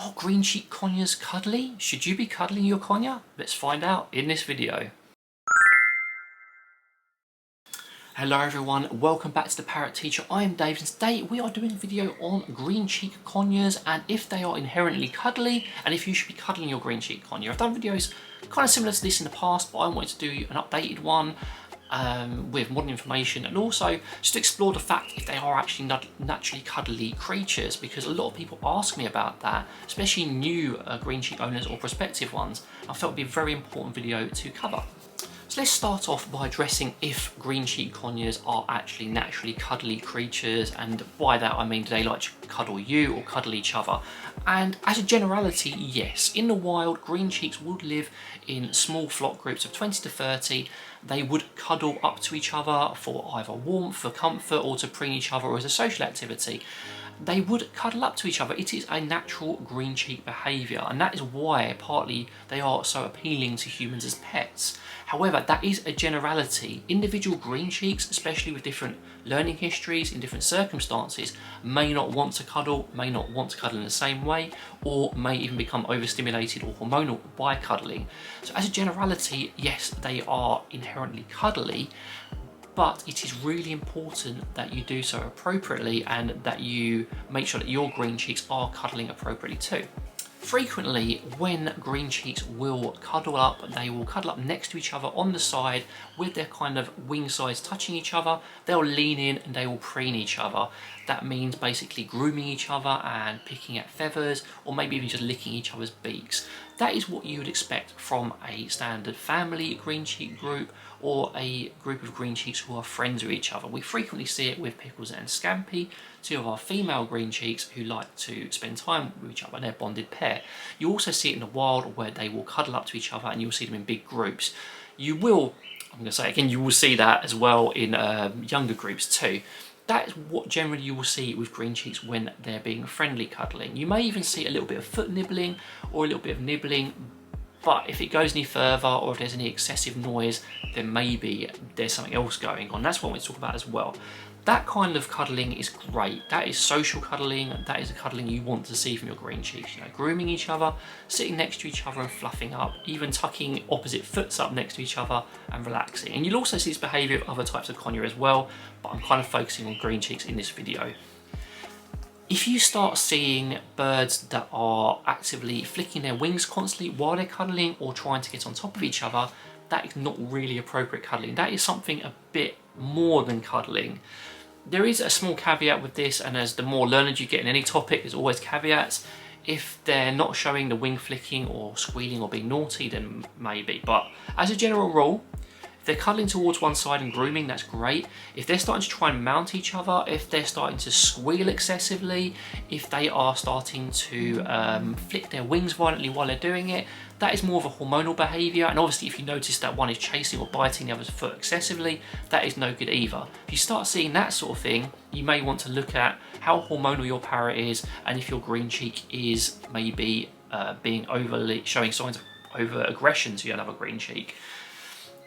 Are green cheek conures cuddly? Should you be cuddling your conure? Let's find out in this video. Hello everyone, welcome back to the Parrot Teacher. I am Dave and today we are doing a video on green cheek conures and if they are inherently cuddly and if you should be cuddling your green cheek conure. I've done videos kind of similar to this in the past, but I wanted to do an updated one with modern information and also just explore the fact if they are actually naturally cuddly creatures, because a lot of people ask me about that, especially new green cheek owners or prospective ones. I felt it would be a very important video to cover. So let's start off by addressing if green cheek conures are actually naturally cuddly creatures, and by that I mean do they like to cuddle you or cuddle each other. And as a generality, yes, in the wild green cheeks would live in small flock groups of 20 to 30. They would cuddle up to each other for either warmth, for comfort, or to preen each other or as a social activity. They would cuddle up to each other. It is a natural green cheek behaviour, and that is why partly they are so appealing to humans as pets. However, that is a generality. Individual green cheeks, especially with different learning histories in different circumstances, may not want to cuddle, may not want to cuddle in the same way, or may even become overstimulated or hormonal by cuddling. So as a generality, yes, they are inherently cuddly, but it is really important that you do so appropriately and that you make sure that your green cheeks are cuddling appropriately too. Frequently, when green cheeks will cuddle up, they will cuddle up next to each other on the side with their kind of wing sides touching each other. They'll lean in and they will preen each other. That means basically grooming each other and picking at feathers, or maybe even just licking each other's beaks. That is what you would expect from a standard family green cheek group or a group of green cheeks who are friends with each other. We frequently see it with Pickles and Scampi, two of our female green cheeks who like to spend time with each other, and they're a bonded pair. You also see it in the wild where they will cuddle up to each other and you'll see them in big groups. You will, I'm going to say again, you will see that as well in younger groups too. That is what generally you will see with green cheeks when they're being friendly cuddling. You may even see a little bit of foot nibbling or a little bit of nibbling, but if it goes any further or if there's any excessive noise, then maybe there's something else going on. That's what we talk about as well. That kind of cuddling is great. That is social cuddling. That is the cuddling you want to see from your green cheeks. You know, grooming each other, sitting next to each other and fluffing up, even tucking opposite foots up next to each other and relaxing. And you'll also see this behaviour of other types of conure as well, but I'm kind of focusing on green cheeks in this video. If you start seeing birds that are actively flicking their wings constantly while they're cuddling or trying to get on top of each other, that is not really appropriate cuddling. That is something a bit more than cuddling. There is a small caveat with this, and as the more learned you get in any topic, there's always caveats. If they're not showing the wing flicking or squealing or being naughty, then maybe. But as a general rule, if they're cuddling towards one side and grooming, that's great. If they're starting to try and mount each other, if they're starting to squeal excessively, if they are starting to flick their wings violently while they're doing it, that is more of a hormonal behaviour. And obviously if you notice that one is chasing or biting the other's foot excessively, that is no good either. If you start seeing that sort of thing, you may want to look at how hormonal your parrot is and if your green cheek is maybe being overly showing signs of over aggression to another green cheek.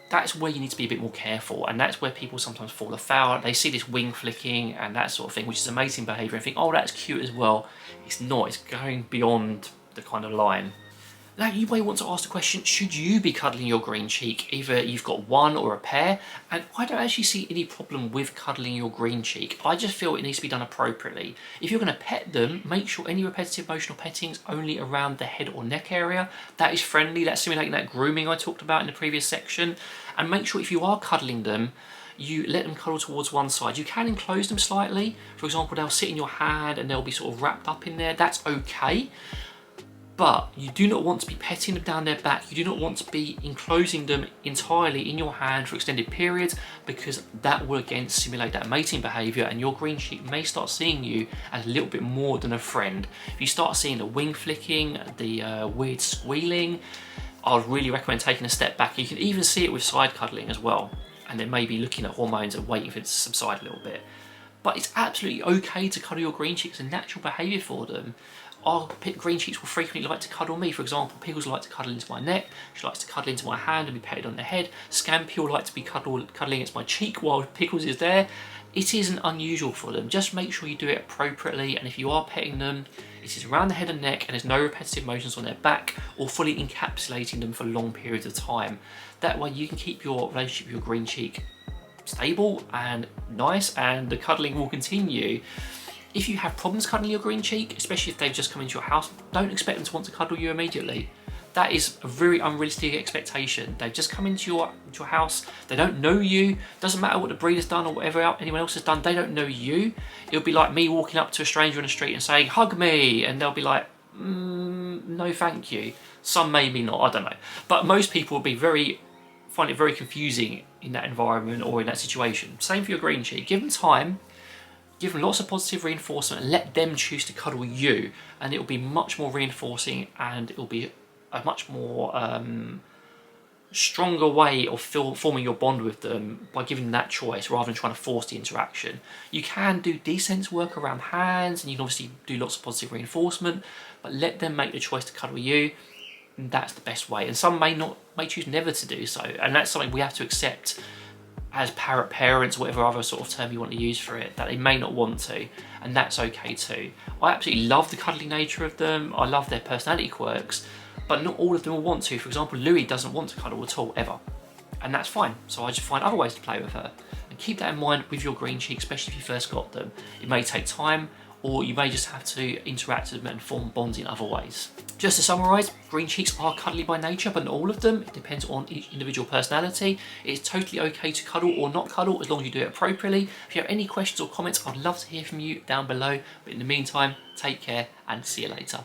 That's where you need to be a bit more careful, and that's where people sometimes fall afoul. They see this wing flicking and that sort of thing, which is amazing behaviour, and think, oh, that's cute as well. It's not, it's going beyond the kind of line. Now you may want to ask the question, should you be cuddling your green cheek? Either you've got one or a pair, and I don't actually see any problem with cuddling your green cheek. I just feel it needs to be done appropriately. If you're going to pet them, make sure any repetitive motional petting is only around the head or neck area. That is friendly, that's simulating that grooming I talked about in the previous section. And make sure if you are cuddling them, you let them cuddle towards one side. You can enclose them slightly. For example, they'll sit in your hand and they'll be sort of wrapped up in there. That's okay. But you do not want to be petting them down their back. You do not want to be enclosing them entirely in your hand for extended periods, because that will again simulate that mating behaviour and your green cheek may start seeing you as a little bit more than a friend. If you start seeing the wing flicking, the weird squealing, I would really recommend taking a step back. You can even see it with side cuddling as well, and then maybe looking at hormones and waiting for it to subside a little bit. But it's absolutely okay to cuddle your green cheeks. It's a natural behaviour for them. Our green cheeks will frequently like to cuddle me. For example, Pickles like to cuddle into my neck. She likes to cuddle into my hand and be petted on the head. Scampi will like to be cuddling against my cheek while Pickles is there. it isn't unusual for them. Just make sure you do it appropriately, and if you are petting them, it is around the head and neck and there's no repetitive motions on their back or fully encapsulating them for long periods of time. That way you can keep your relationship with your green cheek stable and nice, and the cuddling will continue. If you have problems cuddling your green cheek, especially if they've just come into your house, don't expect them to want to cuddle you immediately. That is a very unrealistic expectation. They've just come into your house, they don't know you, doesn't matter what the breeder's done or whatever anyone else has done, they don't know you. It'll be like me walking up to a stranger in the street and saying, hug me, and they'll be like, no thank you. Some maybe not, I don't know. But most people will find it very confusing in that environment or in that situation. Same for your green cheek. Give them time, give them lots of positive reinforcement, and let them choose to cuddle you, and it'll be much more reinforcing, and it'll be a much more stronger way of forming your bond with them by giving them that choice rather than trying to force the interaction. You can do decent work around hands, and you can obviously do lots of positive reinforcement, but let them make the choice to cuddle you. And that's the best way. And some may choose never to do so, and that's something we have to accept as parrot parents, whatever other sort of term you want to use for it, that they may not want to, and that's okay too. I absolutely love the cuddly nature of them. I love their personality quirks, but not all of them will want to. For example, Louie doesn't want to cuddle at all, ever. And that's fine. So I just find other ways to play with her. And keep that in mind with your green cheek, especially if you first got them. It may take time, or you may just have to interact with them and form bonds in other ways. Just to summarise, green cheeks are cuddly by nature, but not all of them. It depends on each individual personality. It's totally okay to cuddle or not cuddle as long as you do it appropriately. If you have any questions or comments, I'd love to hear from you down below. But in the meantime, take care and see you later.